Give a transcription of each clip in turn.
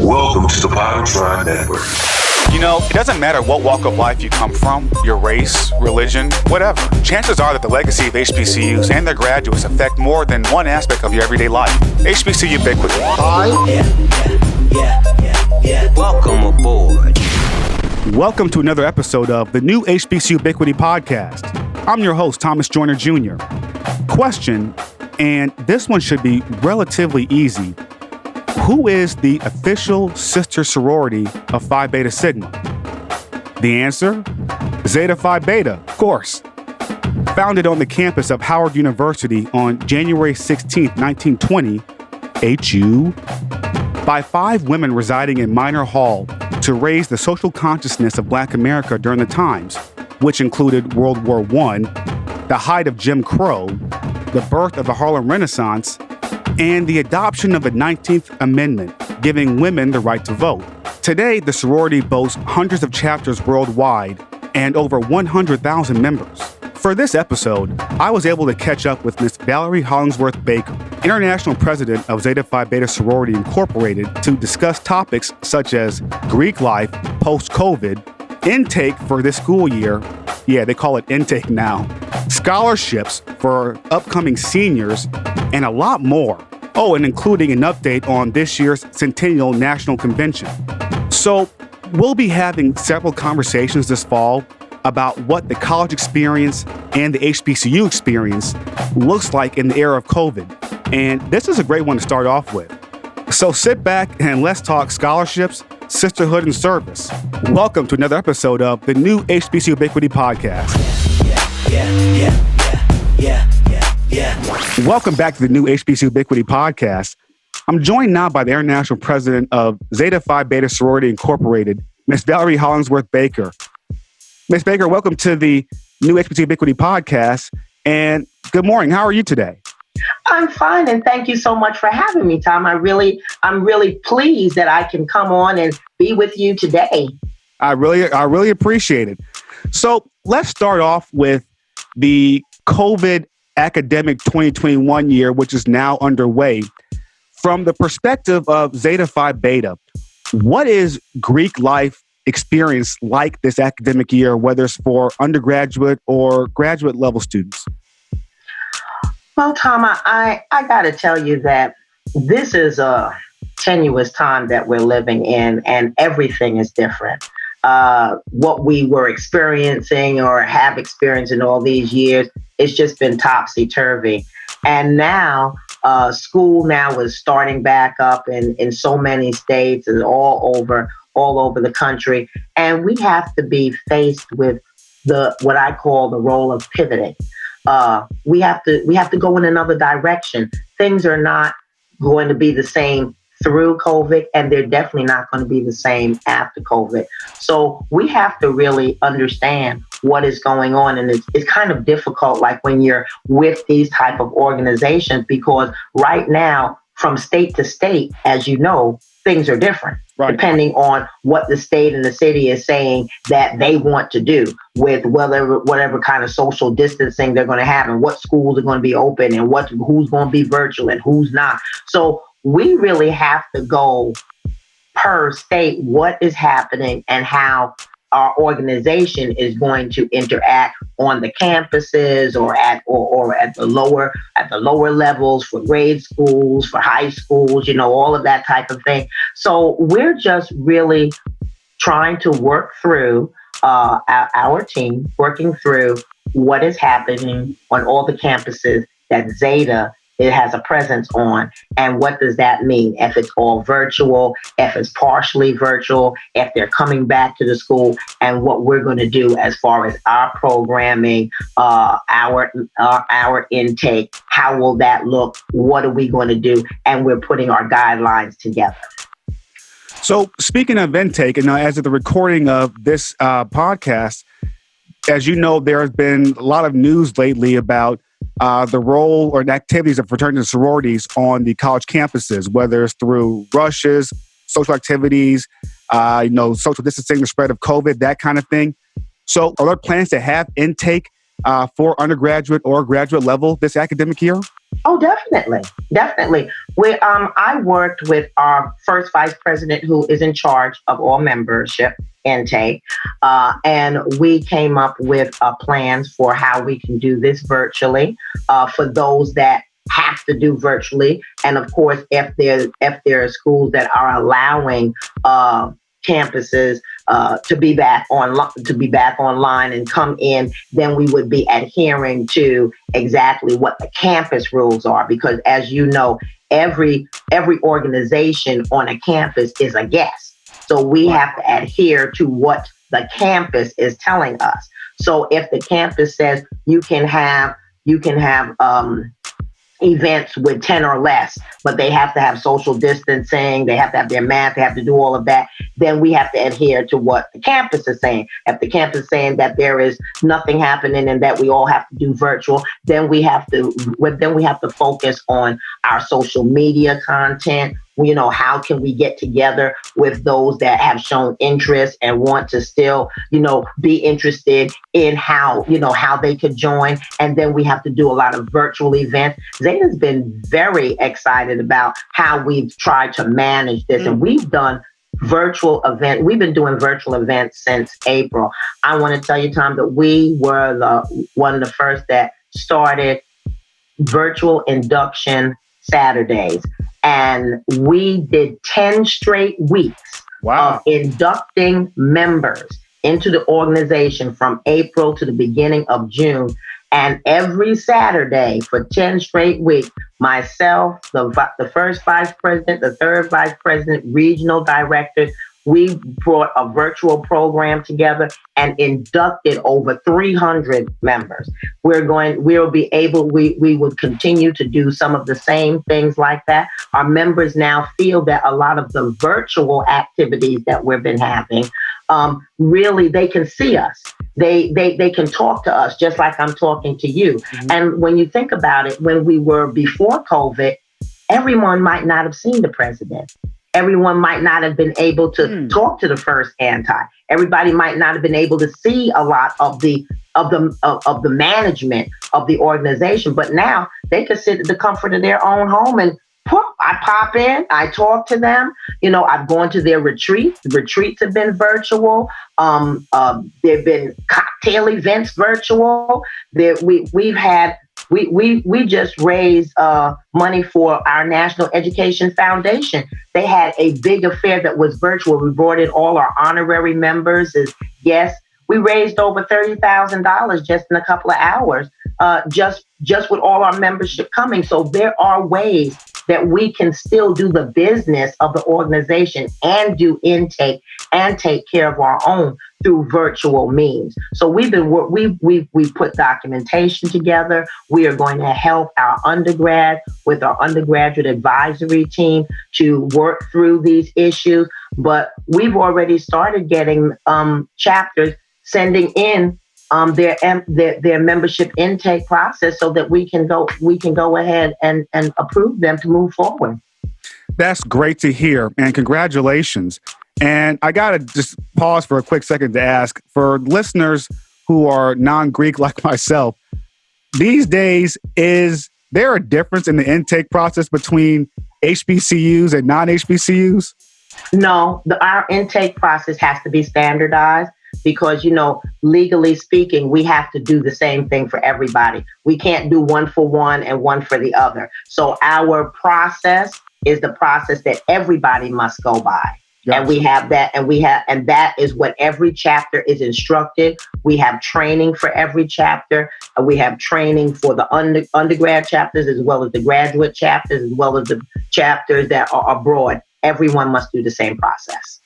Welcome to the PodoTron Network. You know, it doesn't matter what walk of life you come from, your race, religion, whatever. Chances are that the legacy of HBCUs and their graduates affect more than one aspect of your everyday life. HBCU ubiquity. Yeah. Welcome aboard. Welcome to another episode of the new HBCU Ubiquity podcast. I'm your host, Thomas Joyner Jr. Question, and this one should be relatively easy. Who is the official sister sorority of Phi Beta Sigma? The answer? Zeta Phi Beta, of course. Founded on the campus of Howard University on January 16, 1920, HU, by 5 women residing in Minor Hall to raise the social consciousness of Black America during the times, which included World War I, the height of Jim Crow, the birth of the Harlem Renaissance, and the adoption of the 19th Amendment, giving women the right to vote. Today, the sorority boasts hundreds of chapters worldwide and over 100,000 members. For this episode, I was able to catch up with Miss Valerie Hollingsworth-Baker, International President of Zeta Phi Beta Sorority Incorporated, to discuss topics such as Greek life post-COVID, intake for this school year, yeah, they call it intake now, scholarships for upcoming seniors, and a lot more. Oh, and including an update on this year's Centennial National Convention. So we'll be having several conversations this fall about what the college experience and the HBCU experience looks like in the era of COVID. And this is a great one to start off with. So sit back and let's talk scholarships, sisterhood, and service. Welcome to another episode of the new HBCU Ubiquity podcast. Yeah. Welcome back to the new HBCU Ubiquity podcast. I'm joined now by the International President of Zeta Phi Beta Sorority Incorporated, Miss Valerie Hollingsworth-Baker. Miss Baker, welcome to the new HBCU Ubiquity podcast, and good morning. How are you today? I'm fine, and thank you so much for having me, Tom. I'm really pleased that I can come on and be with you today. I really appreciate it. So let's start off with the COVID academic 2021 year, which is now underway. From the perspective of Zeta Phi Beta, what is Greek life experience like this academic year, whether it's for undergraduate or graduate level students? Well, Tom, I got to tell you that this is a tenuous time that we're living in, and everything is different. What we were experiencing or have experienced in all these years, it's just been topsy-turvy. And now school now is starting back up in so many states and all over the country. And we have to be faced with what I call the role of pivoting. We have to go in another direction. Things are not going to be the same through COVID, and they're definitely not going to be the same after COVID. So we have to really understand what is going on. And it's kind of difficult, like when you're with these type of organizations, because right now, from state to state, as you know, things are different. Right. Depending on what the state and the city is saying that they want to do with whatever kind of social distancing they're going to have, and what schools are going to be open, and who's going to be virtual and who's not. So we really have to go per state what is happening and how our organization is going to interact on the campuses or at the lower levels for grade schools, for high schools, all of that type of thing. So we're just really trying to work through our team, working through what is happening on all the campuses that Zeta it has a presence on, and what does that mean? If it's all virtual, if it's partially virtual, if they're coming back to the school, and what we're going to do as far as our programming, our intake, how will that look? What are we going to do? And we're putting our guidelines together. So speaking of intake, and as of the recording of this podcast, as you know, there has been a lot of news lately about the role or the activities of fraternities and sororities on the college campuses, whether it's through rushes, social activities, social distancing, the spread of COVID, that kind of thing. So are there plans to have intake for undergraduate or graduate level this academic year? Oh, definitely. Definitely. I worked with our first vice president, who is in charge of all membership intake. And we came up with plans for how we can do this virtually for those that have to do virtually. And of course, if there are schools that are allowing campuses to be back online and come in, then we would be adhering to exactly what the campus rules are. Because as you know, every organization on a campus is a guest. So we have to adhere to what the campus is telling us. So if the campus says you can have events with 10 or less, but they have to have social distancing, they have to have their mask, they have to do all of that, then we have to adhere to what the campus is saying. If the campus is saying that there is nothing happening and that we all have to do virtual, then we have to focus on our social media content. How can we get together with those that have shown interest and want to still, be interested in how they could join. And then we have to do a lot of virtual events. Zeta's been very excited about how we've tried to manage this. And we've done virtual event. We've been doing virtual events since April. I want to tell you, Tom, that we were one of the first that started virtual induction Saturdays. And we did 10 straight weeks of inducting members into the organization from April to the beginning of June. And every Saturday for 10 straight weeks, myself, the first vice president, the third vice president, regional directors, we brought a virtual program together and inducted over 300 members. We would continue to do some of the same things like that. Our members now feel that a lot of the virtual activities that we've been having, really they can see us. They can talk to us just like I'm talking to you. Mm-hmm. And when you think about it, when we were before COVID, everyone might not have seen the president. Everyone might not have been able to talk to the first anti. Everybody might not have been able to see a lot of the management of the organization. But now they can sit at the comfort of their own home and I pop in, I talk to them. I've gone to their retreats. The retreats have been virtual. There've been cocktail events virtual. We just raised money for our National Education Foundation. They had a big affair that was virtual. We brought in all our honorary members as guests. We raised over $30,000 just in a couple of hours, just with all our membership coming. So there are ways that we can still do the business of the organization and do intake and take care of our own through virtual means. So we've put documentation together. We are going to help our undergrad with our undergraduate advisory team to work through these issues. But we've already started getting chapters sending in their membership intake process so that we can go ahead and approve them to move forward. That's great to hear, and congratulations. And I got to just pause for a quick second to ask, for listeners who are non-Greek like myself, these days, is there a difference in the intake process between HBCUs and non-HBCUs? No, our intake process has to be standardized because, legally speaking, we have to do the same thing for everybody. We can't do one for one and one for the other. So our process is the process that everybody must go by. Yes. And we have that, and that is what every chapter is instructed. We have training for every chapter. We have training for the undergrad chapters as well as the graduate chapters, as well as the chapters that are abroad. Everyone must do the same process.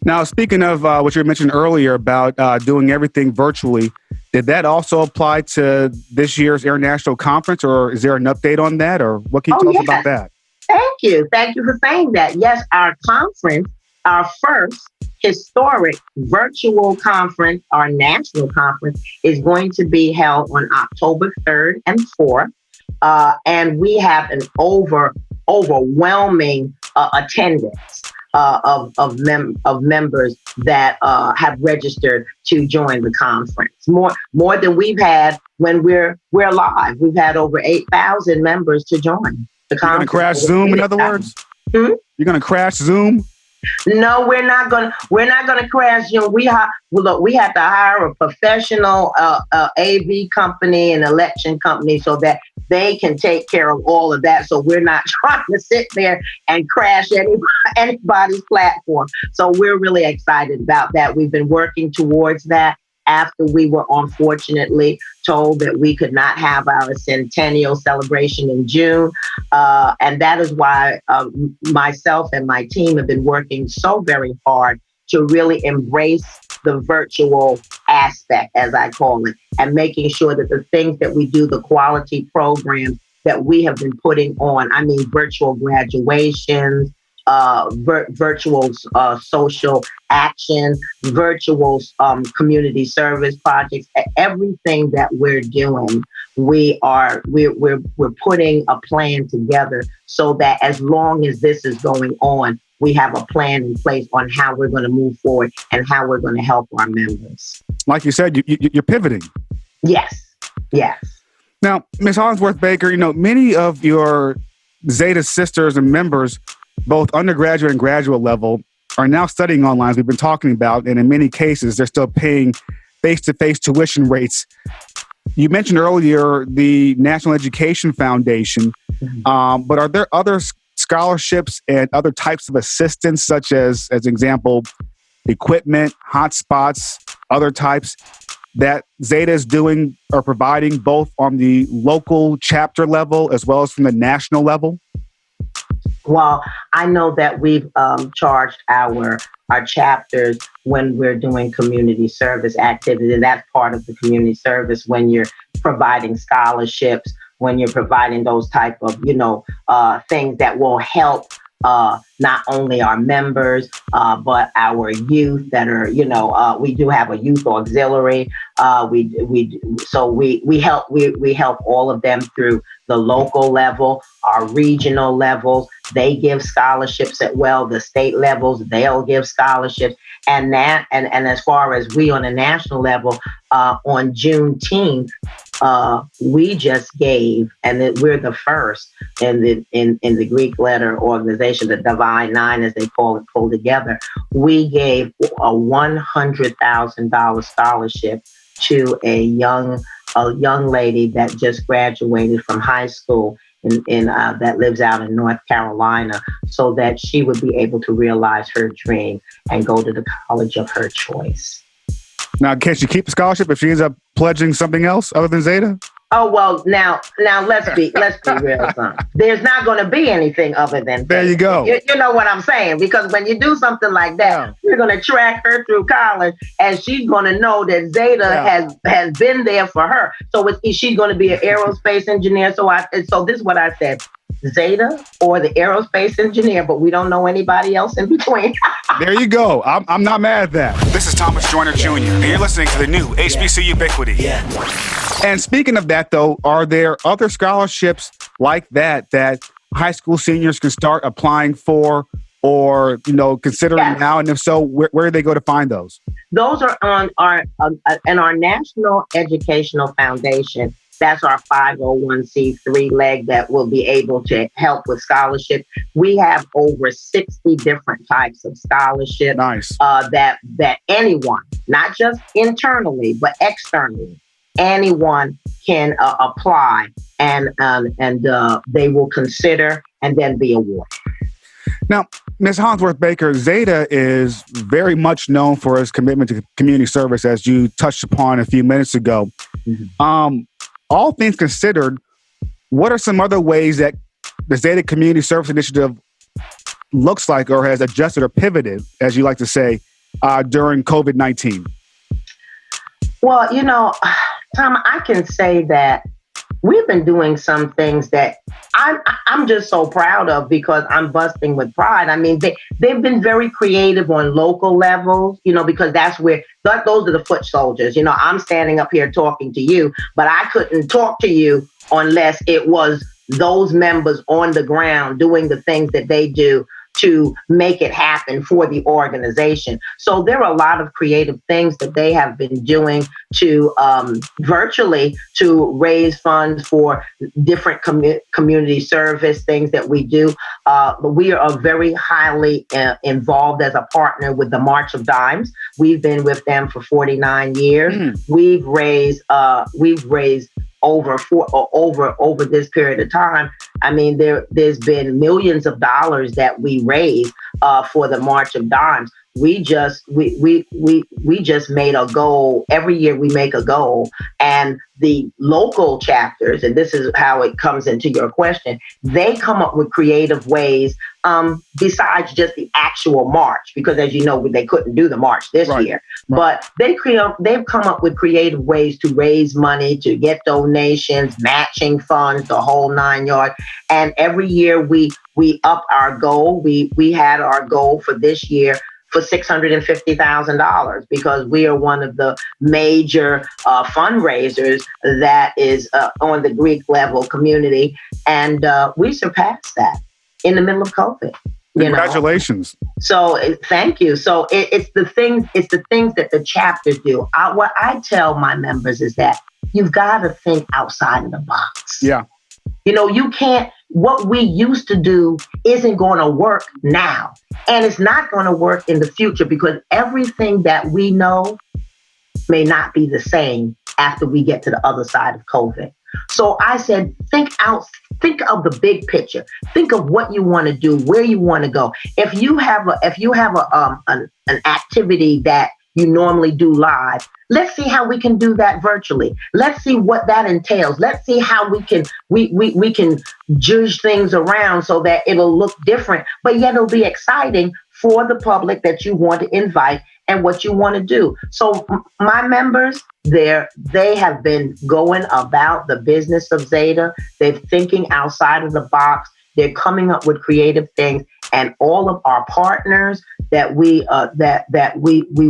Now, speaking of what you mentioned earlier about doing everything virtually, did that also apply to this year's international conference, or is there an update on that, or what can you tell us about that? Thank you. Thank you for saying that. Yes, our conference, our first historic virtual conference, our national conference, is going to be held on October 3rd and 4th. And we have an overwhelming attendance. of members that have registered to join the conference. More than we've had when we're live. We've had over 8,000 members to join the conference. You're going to crash Zoom, in other words? You're going to crash Zoom? No, we're not gonna crash. We had to hire a professional AV company and election company so that they can take care of all of that. So we're not trying to sit there and crash anybody's platform. So we're really excited about that. We've been working towards that after we were unfortunately told that we could not have our centennial celebration in June. And that is why myself and my team have been working so very hard to really embrace the virtual aspect, as I call it, and making sure that the things that we do, the quality programs that we have been putting on, I mean, virtual graduations, virtual social action, virtual community service projects, everything that we're doing, we're putting a plan together so that as long as this is going on, we have a plan in place on how we're going to move forward and how we're going to help our members. Like you said, you're pivoting. Yes. Now, Ms. Hollingsworth-Baker, many of your Zeta sisters and members, both undergraduate and graduate level, are now studying online, as we've been talking about, and in many cases, they're still paying face-to-face tuition rates. You mentioned earlier the National Education Foundation, but are there other scholarships and other types of assistance, such as example, equipment, hotspots, other types that Zeta is doing or providing both on the local chapter level as well as from the national level? Well, I know that we've charged our chapters when we're doing community service activity, and that's part of the community service when you're providing scholarships, when you're providing those type of, things that will help not only our members, but our youth that are, we do have a youth auxiliary. We help all of them through the local level, our regional levels. They give scholarships the state levels, they'll give scholarships. And as far as we on a national level, on Juneteenth, we just gave, and we're the first in the Greek letter organization, the Divine Nine, as they call it, pulled together. We gave a $100,000 scholarship to a young lady that just graduated from high school in that lives out in North Carolina, so that she would be able to realize her dream and go to the college of her choice. Now, can she keep the scholarship if she ends up pledging something else other than Zeta? Oh, well, now let's be real, son. There's not going to be anything other than there. You go. You know what I'm saying? Because when you do something like that, you're going to track her through college, and she's going to know that Zeta has been there for her. So she's going to be an aerospace engineer. So this is what I said. Zeta or the aerospace engineer, but we don't know anybody else in between. There you go. I'm not mad at that. This is Thomas Joyner Jr., and you're listening to the new HBCU Ubiquity. Yeah. And speaking of that, though, are there other scholarships like that high school seniors can start applying for or, considering now? And if so, where do they go to find those? Those are on our National Educational Foundation. That's our 501c3 leg that will be able to help with scholarship. We have over 60 different types of scholarships. Nice. That anyone, not just internally, but externally, anyone can apply and they will consider and then be awarded. Now, Ms. Hollingsworth-Baker, Zeta is very much known for its commitment to community service, as you touched upon a few minutes ago. Mm-hmm. All things considered, what are some other ways that the Zeta Community Service Initiative looks like or has adjusted or pivoted, as you like to say, during COVID-19? Well, Tom, I can say that we've been doing some things that I'm just so proud of because I'm busting with pride. I mean, they've been very creative on local levels, because that's where those are the foot soldiers. I'm standing up here talking to you, but I couldn't talk to you unless it was those members on the ground doing the things that they do to make it happen for the organization. So there are a lot of creative things that they have been doing to virtually to raise funds for different community service things that we do. We are very highly involved as a partner with the March of Dimes. We've been with them for 49 years. We've raised over this period of time. I mean, there's been millions of dollars that we raised for the March of Dimes. We just made a goal. Every year we make a goal, and the local chapters, and this is how it comes into your question, they come up with creative ways besides just the actual march, because as you know, they couldn't do the march this year. But they've come up with creative ways to raise money, to get donations, matching funds, the whole 9 yards. And every year we up our goal. We had our goal for this year for $650,000 because we are one of the major fundraisers that is on the Greek level community, and we surpassed that in the middle of COVID. Congratulations! So thank you. So it's the things that the chapter do. What I tell my members is that you've got to think outside of the box. Yeah. You can't. What we used to do isn't going to work now. And it's not going to work in the future because everything that we know may not be the same after we get to the other side of COVID. So I said, think of the big picture. Think of what you want to do, where you want to go. If you have an activity that you normally do live, let's see how we can do that virtually. Let's see what that entails. Let's see how we can judge things around so that it'll look different, but yet it'll be exciting for the public that you want to invite and what you want to do. So my members, they have been going about the business of Zeta. They're thinking outside of the box. They're coming up with creative things, and all of our partners that we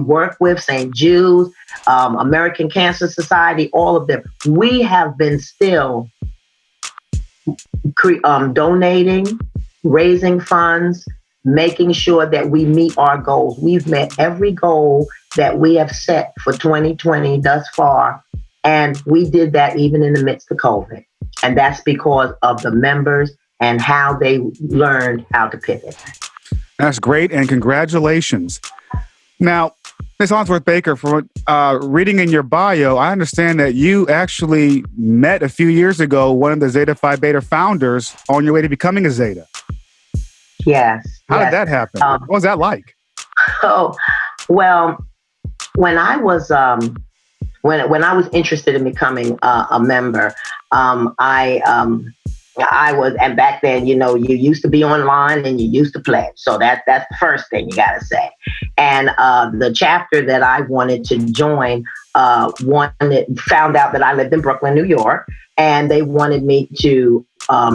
work with, St. Jude's, American Cancer Society, all of them, we have been still donating, raising funds, making sure that we meet our goals. We've met every goal that we have set for 2020 thus far, and we did that even in the midst of COVID, and that's because of the members and how they learned how to pivot. That's great, and congratulations. Now, Ms. Hollingsworth-Baker, from reading in your bio, I understand that you actually met a few years ago one of the Zeta Phi Beta founders on your way to becoming a Zeta. Yes. How did that happen? What was that like? Oh, well, when I was when I was interested in becoming a member, I was, and back then, you used to be online and you used to pledge. So that's the first thing you got to say. And the chapter that I wanted to join found out that I lived in Brooklyn, New York, and they wanted me to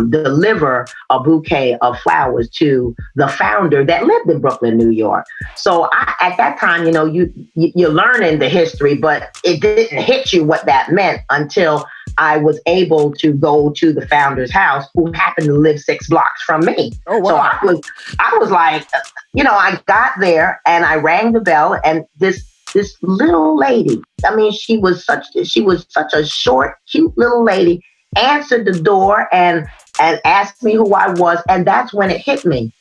deliver a bouquet of flowers to the founder that lived in Brooklyn, New York. So at that time, you're learning the history, but it didn't hit you what that meant until I was able to go to the founder's house, who happened to live 6 blocks from me. Oh, wow. So I was like, I got there and I rang the bell, and this little lady, I mean, she was such a short, cute little lady, answered the door and asked me who I was. And that's when it hit me.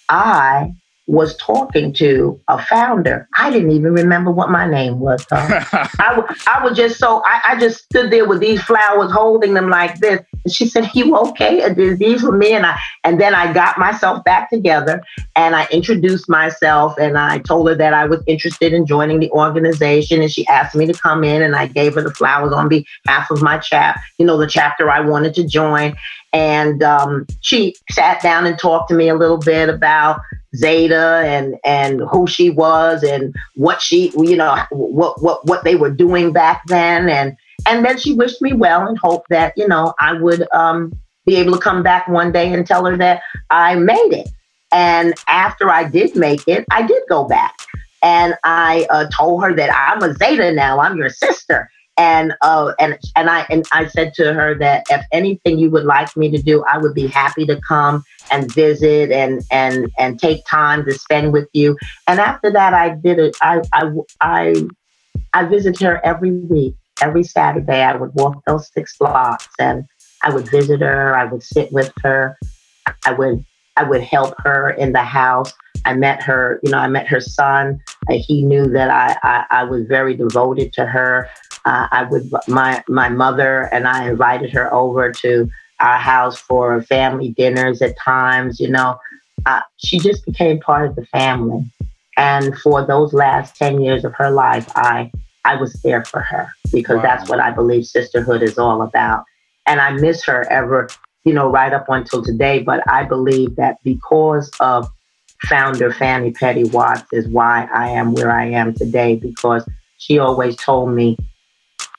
I was talking to a founder. I didn't even remember what my name was. I was just I just stood there with these flowers, holding them like this. And she said, "You okay? These were me." And then I got myself back together and I introduced myself and I told her that I was interested in joining the organization. And she asked me to come in, and I gave her the flowers on behalf of my the chapter I wanted to join. And she sat down and talked to me a little bit about Zeta and who she was and what she, what they were doing back then. And then she wished me well and hoped that, I would be able to come back one day and tell her that I made it. And after I did make it, I did go back. And I told her that I'm a Zeta now, I'm your sister. I said to her that if anything you would like me to do, I would be happy to come and visit and take time to spend with you. And after that, I did it. I visited her every week. Every Saturday, I would walk those 6 blocks and I would visit her. I would sit with her. I would help her in the house. I met her son. He knew that I was very devoted to her. My mother and I invited her over to our house for family dinners at times. She just became part of the family. And for those last 10 years of her life, I was there for her because that's what I believe sisterhood is all about. And I miss her ever, right up until today. But I believe that because of founder Fannie Petty Watts is why I am where I am today, because she always told me,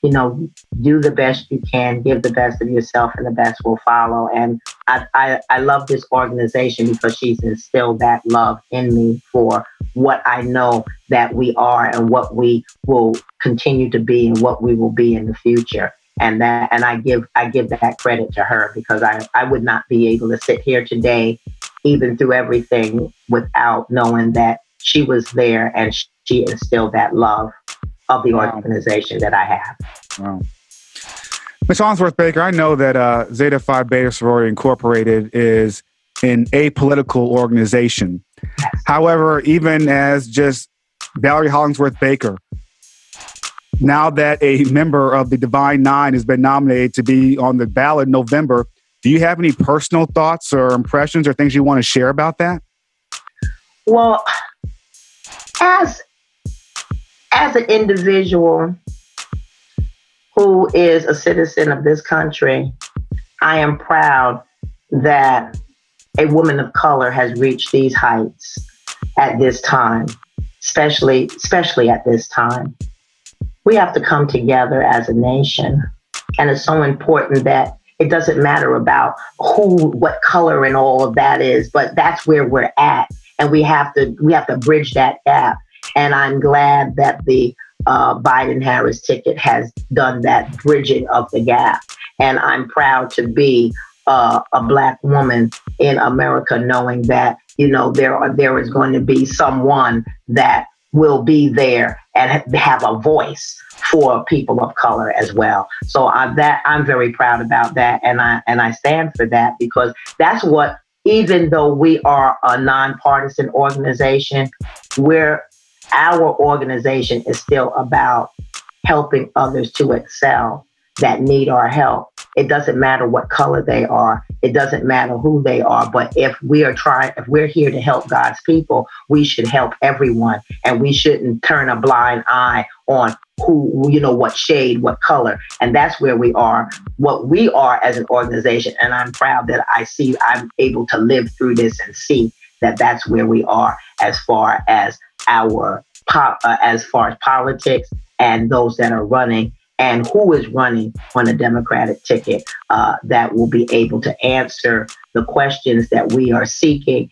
do the best you can, give the best of yourself, and the best will follow. And I love this organization because she's instilled that love in me for what I know that we are and what we will continue to be and what we will be in the future. And I give that credit to her because I would not be able to sit here today, even through everything, without knowing that she was there and she instilled that love of the organization that I have. Wow. Ms. Hollingsworth-Baker, I know that Zeta Phi Beta Sorority Incorporated is an apolitical organization. Yes. However, even as just Valerie Hollingsworth-Baker, now that a member of the Divine Nine has been nominated to be on the ballot in November, do you have any personal thoughts or impressions or things you want to share about that? Well, as an individual who is a citizen of this country, I am proud that a woman of color has reached these heights at this time, especially at this time. We have to come together as a nation. And it's so important that it doesn't matter about what color and all of that is, but that's where we're at. And we have to bridge that gap. And I'm glad that the Biden-Harris ticket has done that bridging of the gap. And I'm proud to be a Black woman in America, knowing that, there is going to be someone that will be there and have a voice for people of color as well. So I'm very proud about that. And I stand for that because that's what, even though we are a nonpartisan organization, our organization is still about helping others to excel that need our help. It doesn't matter what color they are. It doesn't matter who they are. But if we're here to help God's people, we should help everyone. And we shouldn't turn a blind eye on who, what shade, what color. And that's where we are, what we are as an organization. And I'm proud that I'm able to live through this and see that that's where we are as far as politics and those that are running and who is running on a Democratic ticket that will be able to answer the questions that we are seeking,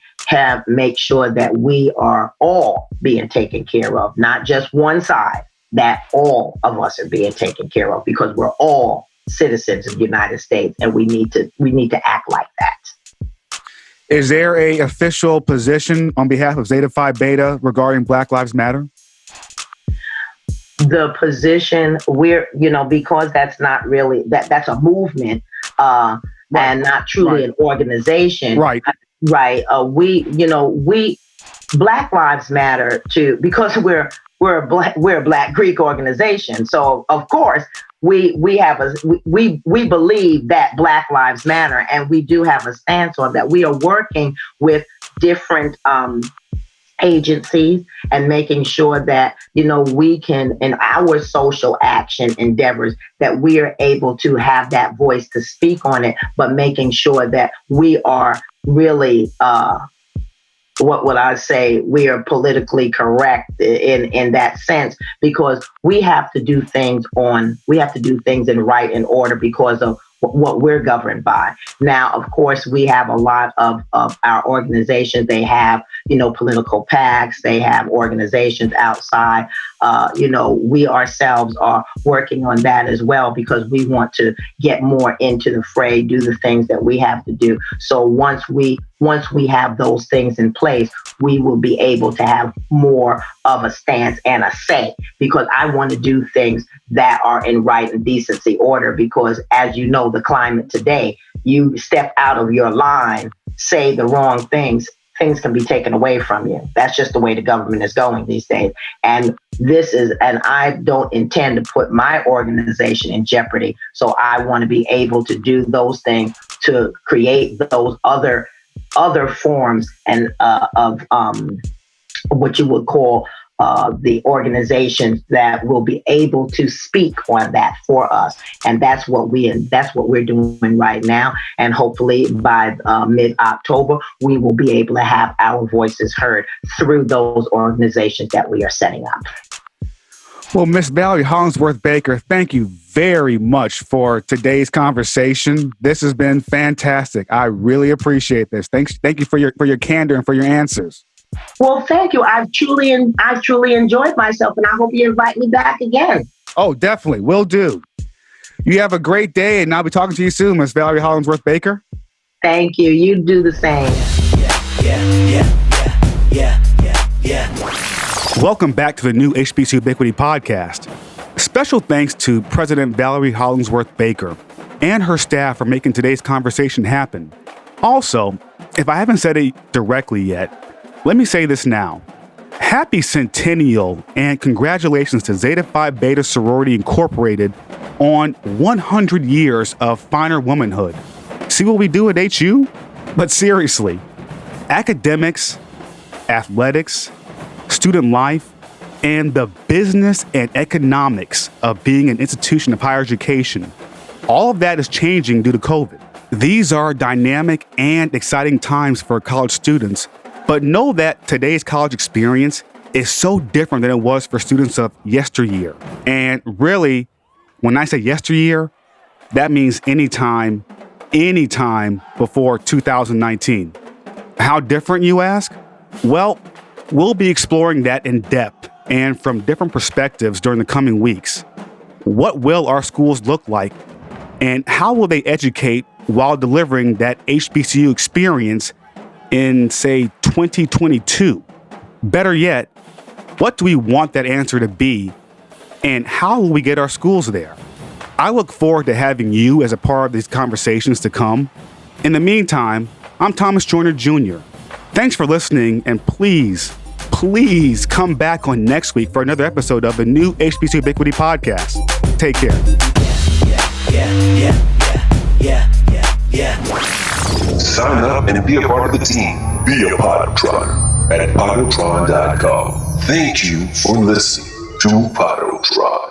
make sure that we are all being taken care of, not just one side, that all of us are being taken care of because we're all citizens of the United States and we need to act like that. Is there a official position on behalf of Zeta Phi Beta regarding Black Lives Matter? The position because that's not really that's a movement right. And not truly an organization. Right. Right. We Black Lives Matter too, because we're a Black Greek organization. So of course we believe that Black Lives Matter, and we do have a stance on that. We are working with different agencies and making sure that, we can, in our social action endeavors, that we are able to have that voice to speak on it, but making sure that we are really, what would I say, we are politically correct in that sense, because we have to do things in right and order because of what we're governed by. Now, of course, we have a lot of our organizations. They have, political PACs. They have organizations outside. We ourselves are working on that as well because we want to get more into the fray, do the things that we have to do. So once we have those things in place, we will be able to have more of a stance and a say, because I want to do things that are in right and decency order, because as you know, the climate today, you step out of your line, say the wrong things can be taken away from you. That's just the way the government is going these days. And I don't intend to put my organization in jeopardy. So I want to be able to do those things to create those other forms and of what you would call the organizations that will be able to speak on that for us. And that's what we're doing right now. And hopefully by mid-October, we will be able to have our voices heard through those organizations that we are setting up. Well, Miss Valerie Hollingsworth-Baker, thank you very much for today's conversation. This has been fantastic. I really appreciate this. Thank you for your candor and for your answers. Well, thank you. I've truly enjoyed myself, and I hope you invite me back again. Oh, definitely. Will do. You have a great day, and I'll be talking to you soon, Miss Valerie Hollingsworth-Baker. Thank you. You do the same. Welcome back to the new HBCU Ubiquity podcast. Special thanks to President Valerie Hollingsworth-Baker and her staff for making today's conversation happen. Also, if I haven't said it directly yet, let me say this now. Happy Centennial and congratulations to Zeta Phi Beta Sorority Incorporated on 100 years of finer womanhood. See what we do at HU? But seriously, academics, athletics, student life, and the business and economics of being an institution of higher education, all of that is changing due to COVID. These are dynamic and exciting times for college students. But know that today's college experience is so different than it was for students of yesteryear. And really, when I say yesteryear, that means anytime before 2019. How different, you ask? Well, we'll be exploring that in depth and from different perspectives during the coming weeks. What will our schools look like? And how will they educate while delivering that HBCU experience in, say, 2022? Better yet, what do we want that answer to be, and how will we get our schools there? I look forward to having you as a part of these conversations to come. In the meantime, I'm Thomas Joyner Jr. Thanks for listening, and please come back on next week for another episode of the new HBCU Ubiquity podcast. Take care. Sign up and be a part of the team. Be a PodoTron at PodoTron.com. Thank you for listening to PodoTron.